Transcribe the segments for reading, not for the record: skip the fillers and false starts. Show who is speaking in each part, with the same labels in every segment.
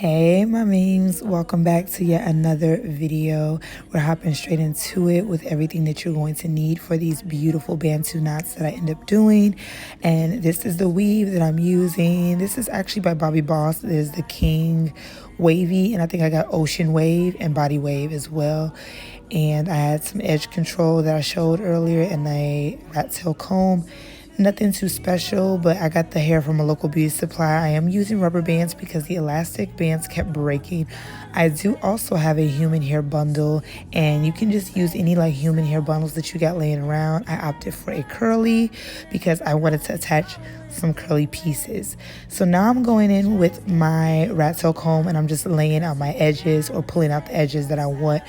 Speaker 1: Hey my memes, welcome back to yet another video. We're hopping straight into it with everything that you're going to need for these beautiful Bantu knots that I end up doing. And this is the weave that I'm using. This is actually by Bobbi Boss. There's the King Wavy, and I think I got Ocean Wave and Body Wave as well. And I had some edge control that I showed earlier and a rat tail comb. Nothing too special, but I got the hair from a local beauty supply. I am using rubber bands because the elastic bands kept breaking. I do also have a human hair bundle, and you can just use any like human hair bundles that you got laying around. I opted for a curly because I wanted to attach some curly pieces. So now I'm going in with my rat tail comb and I'm just laying out my edges or pulling out the edges that I want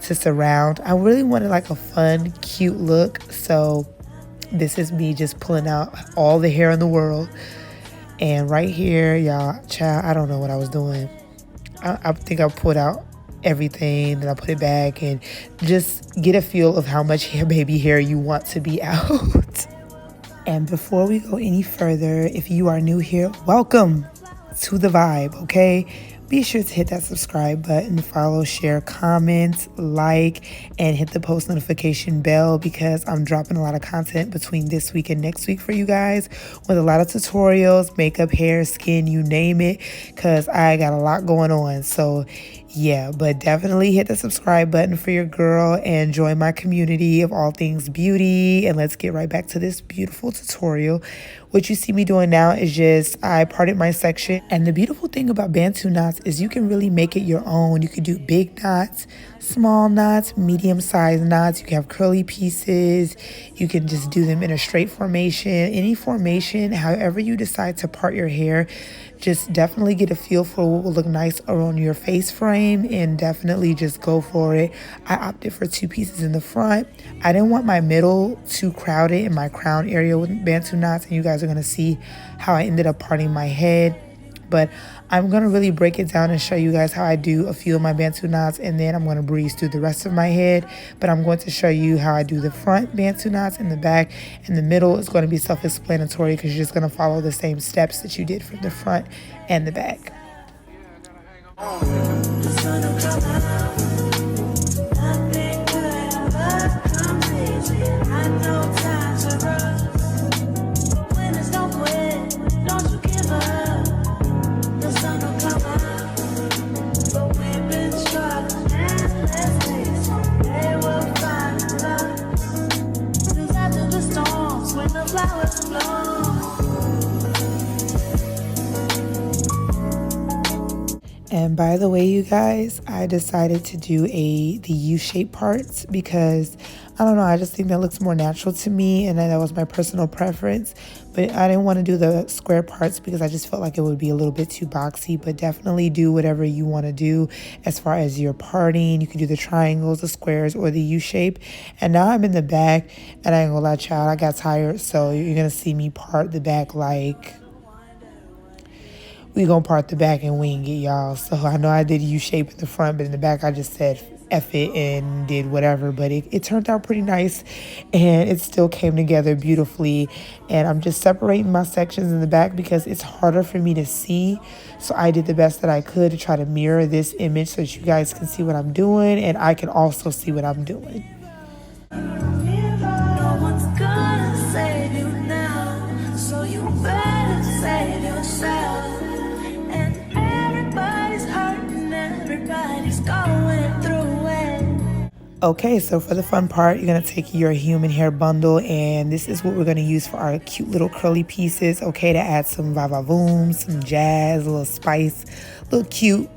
Speaker 1: to surround. I really wanted like a fun, cute look, so this is me just pulling out all the hair in the world. And right here, y'all, child, I don't know what I was doing. I think I pulled out everything, then I put it back, and just get a feel of how much hair, baby hair, you want to be out. And before we go any further, if you are new here, welcome to the vibe, okay? Be sure to hit that subscribe button, follow, share, comment, like, and hit the post notification bell because I'm dropping a lot of content between this week and next week for you guys with a lot of tutorials, makeup, hair, skin, you name it, because I got a lot going on. So yeah, but definitely hit the subscribe button for your girl and join my community of all things beauty. And let's get right back to this beautiful tutorial. What you see me doing now is just I parted my section, and the beautiful thing about Bantu knots is you can really make it your own. You can do big knots, small knots, medium-sized knots. You can have curly pieces. You can just do them in a straight formation, any formation, however you decide to part your hair. Just definitely get a feel for what will look nice around your face frame and definitely just go for it. I opted for 2 pieces in the front. I didn't want my middle too crowded in my crown area with Bantu knots, and you guys are going to see how I ended up parting my head. But I'm going to really break it down and show you guys how I do a few of my Bantu knots, and then I'm going to breeze through the rest of my head. But I'm going to show you how I do the front Bantu knots and the back, and the middle is going to be self-explanatory because you're just going to follow the same steps that you did from the front and the back. And by the way, you guys, I decided to do the U-shaped parts because, I don't know, I just think that looks more natural to me, and that was my personal preference. But I didn't want to do the square parts because I just felt like it would be a little bit too boxy. But definitely do whatever you want to do as far as your parting. You can do the triangles, the squares, or the U-shape. And now I'm in the back, and I ain't gonna lie, child, I got tired. So you're going to see me part the back like... we gonna part the back and wing it, y'all. So I know I did U-shape in the front, but in the back I just said F it and did whatever. But it turned out pretty nice, and it still came together beautifully. And I'm just separating my sections in the back because it's harder for me to see. So I did the best that I could to try to mirror this image so that you guys can see what I'm doing, and I can also see what I'm doing. No one's gonna save you now, so you better save yourself. Okay, so for the fun part, you're going to take your human hair bundle, and this is what we're going to use for our cute little curly pieces, okay, to add some Wavw, some jazz, a little spice, a little cute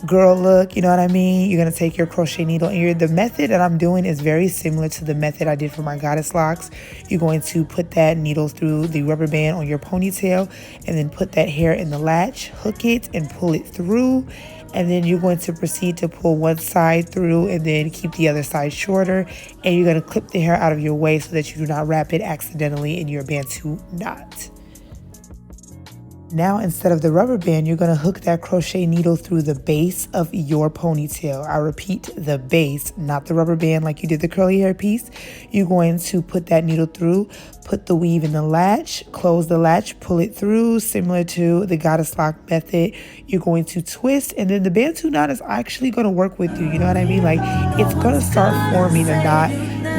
Speaker 1: girl look, you know what I mean? You're going to take your crochet needle, and the method that I'm doing is very similar to the method I did for my goddess locks. You're going to put that needle through the rubber band on your ponytail, and then put that hair in the latch, hook it, and pull it through. And then you're going to proceed to pull one side through and then keep the other side shorter. And you're going to clip the hair out of your way so that you do not wrap it accidentally in your Bantu knot. Now, instead of the rubber band, you're going to hook that crochet needle through the base of your ponytail. I repeat, the base, not the rubber band like you did the curly hair piece. You're going to put that needle through, put the weave in the latch, close the latch, pull it through, similar to the goddess lock method. You're going to twist, and then the Bantu knot is actually going to work with you. You know what I mean? Like, it's going to start forming a knot,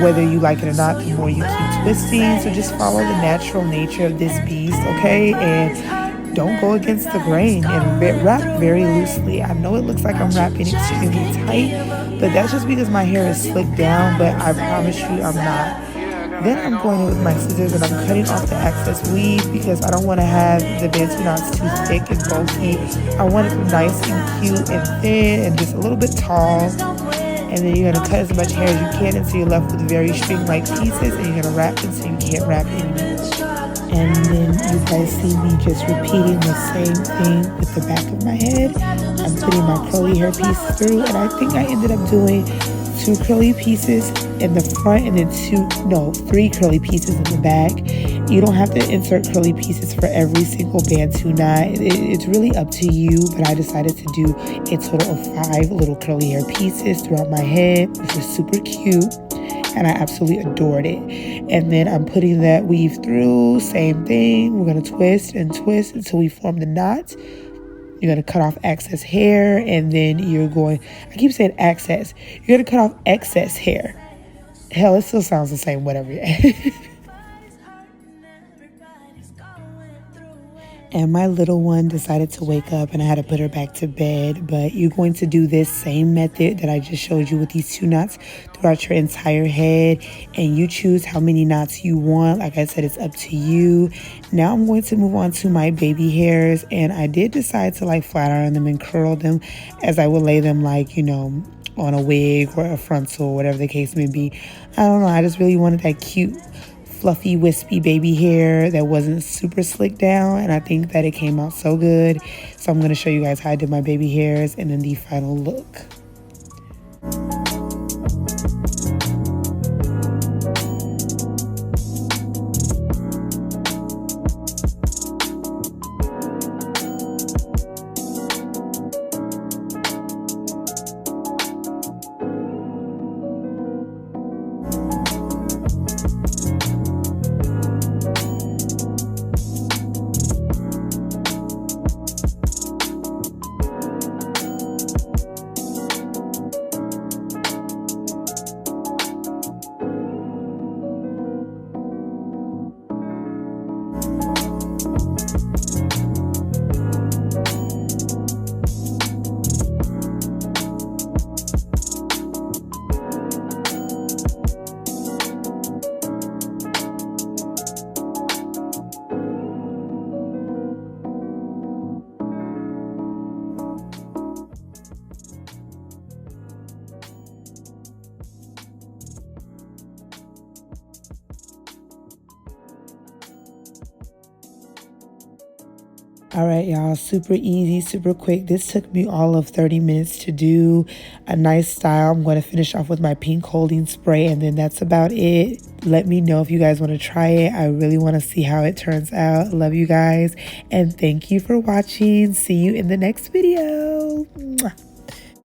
Speaker 1: whether you like it or not, the more you keep twisting. So just follow the natural nature of this beast, okay? And don't go against the grain, and wrap very loosely. I know it looks like I'm wrapping extremely tight, but that's just because my hair is slicked down, but I promise you I'm not. Then I'm going in with my scissors and I'm cutting off the excess weave because I don't want to have the Bantu knots too thick and bulky. I want it nice and cute and thin and just a little bit tall. And then you're going to cut as much hair as you can until you're left with very string-like pieces, and you're going to wrap until you can't wrap anymore. And then you guys see me just repeating the same thing with the back of my head. I'm putting my curly hair piece through, and I think I ended up doing 2 curly pieces in the front and then 3 curly pieces in the back. You don't have to insert curly pieces for every single Bantu knot. It's really up to you, but I decided to do a total of 5 little curly hair pieces throughout my head, which was super cute. And I absolutely adored it. And then I'm putting that weave through, same thing. We're going to twist and twist until we form the knot. You're going to cut off excess hair, and then you're going, I keep saying excess. You're going to cut off excess hair. Hell, it still sounds the same, whatever. And my little one decided to wake up and I had to put her back to bed. But you're going to do this same method that I just showed you with these 2 knots throughout your entire head. And you choose how many knots you want. Like I said, it's up to you. Now I'm going to move on to my baby hairs. And I did decide to like flat iron them and curl them as I would lay them like, you know, on a wig or a frontal, whatever the case may be. I don't know. I just really wanted that cute, fluffy, wispy baby hair that wasn't super slicked down, and I think that it came out so good. So I'm going to show you guys how I did my baby hairs and then the final look. All right, y'all, super easy, super quick. This took me all of 30 minutes to do. A nice style. I'm going to finish off with my pink holding spray, and then that's about it. Let me know if you guys want to try it. I really want to see how it turns out. Love you guys, and thank you for watching. See you in the next video. Mwah.